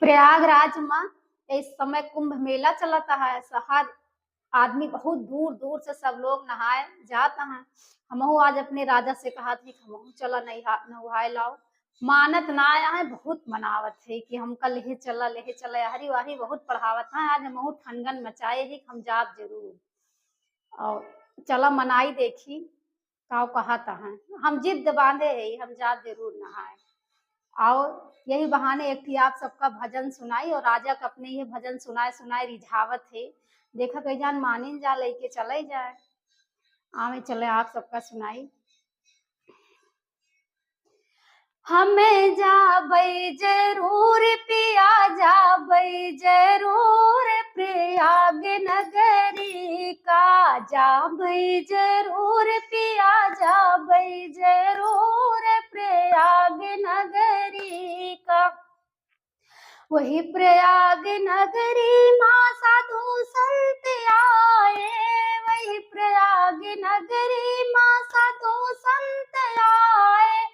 प्रयागराज में इस समय कुंभ मेला चलता है। हर आदमी बहुत दूर दूर से सब लोग नहाए जाता है। हमहू आज अपने राजा से कहा थी कि हमहू चला नहाए लाओ। मानत ना आया है, बहुत मनावत है कि हम कल लेहे चला हरी वाही बहुत पढ़ावत है। आज हमहू ठनगन मचाए ही हम जाब जरूर और चला मनाई देखी काव कहता है। हम जिद बांधे है हम जाब जरूर नहाए। और यही बहाने एक थी आप सबका भजन सुनाई और राजा का अपने ये भजन सुनाए सुनाए रिझावत है। देखा कई जान मानिन जा लेके चले जाए। आवे चले आप सबका सुनाई। हमें जाबै जरूर पिया जाबै जरूर प्रयाग नगरी का। जाबै जरूर पिया जाबै जरूर प्रयाग नगरी का। वही प्रयाग नगरी माँ साधु संत आए। वही प्रयाग नगरी माँ साधु संत आए।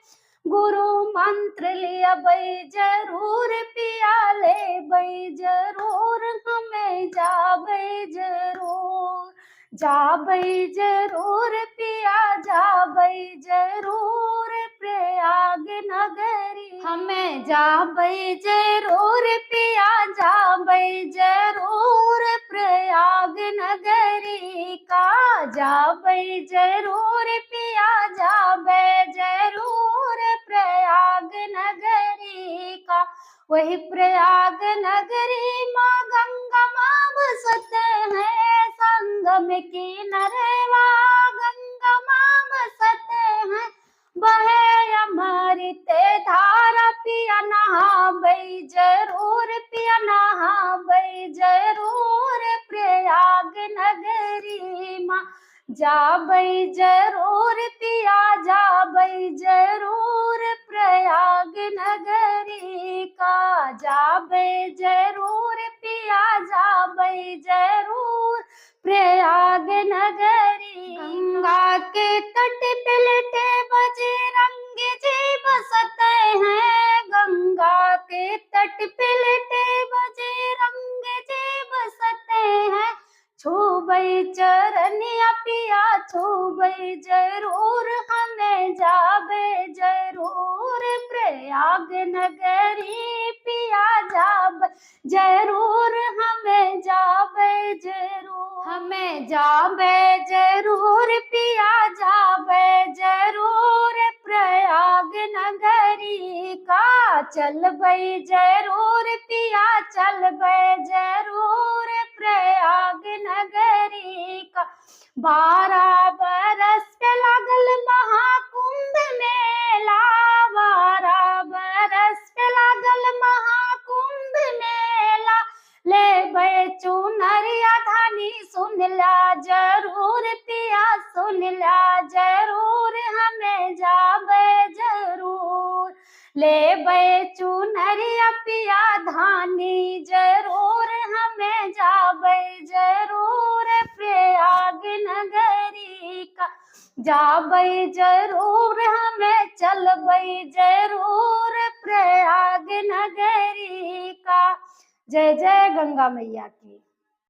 गुरु मंत्र लिया बई जरूर पिया ले बई जरूर हमें जाबई जरूर। जाबई जरूर पिया जाबई जरूर प्रयाग नगरी। हमें जाबई जरूर पिया जाबई जरूर प्रयाग नगरी का। जाबई जरूर पिया जाबे जरूर प्रयाग नगरी का। वही प्रयाग नगरी माँ गंगा माँ बसते हैं। संगम की नरवा गंगा माँ बसते हैं। बहे अमृत धारा पिया नहाबै जरूर पिया नहाबै जरूर प्रयाग नगरी माँ। जाबै जरूर पिया जाबै जरूर प्रयाग नगरी का। जाबै जरूर पिया जाबै जरूर प्रयाग नगरी। गंगा के तट पे लेटे बजरंग जी बसते हैं। गंगा के तट पे लेटे बजरंग जी बसते हैं। छूबै चरनिया पिया छूबै जरूर हमें जाबे जरूर प्रयाग नगरी पिया जाब जरूर हमें जाबे जरूर। हमें जाबे जरूर पिया जाबे जरूर प्रयाग नगरी का। चलबै जरूर पिया चलबै जरूर प्रयाग नगरी का। 12 बरस पे लागल महाकुंभ मेला। 12 बरस पे लागल महाकुंभ मेला। लेबै चुनरिया धानी सुन ला जरूर पिया सुन ला जरूर हमें जाबै जरूर। लेबै चुनरिया पिया धानी जरूर हमें जाबै जरूर प्रयाग नगरी का। जाबै जरूर हमें चलबै जरूर प्रयाग नगरी का। जय जय गंगा मैया की।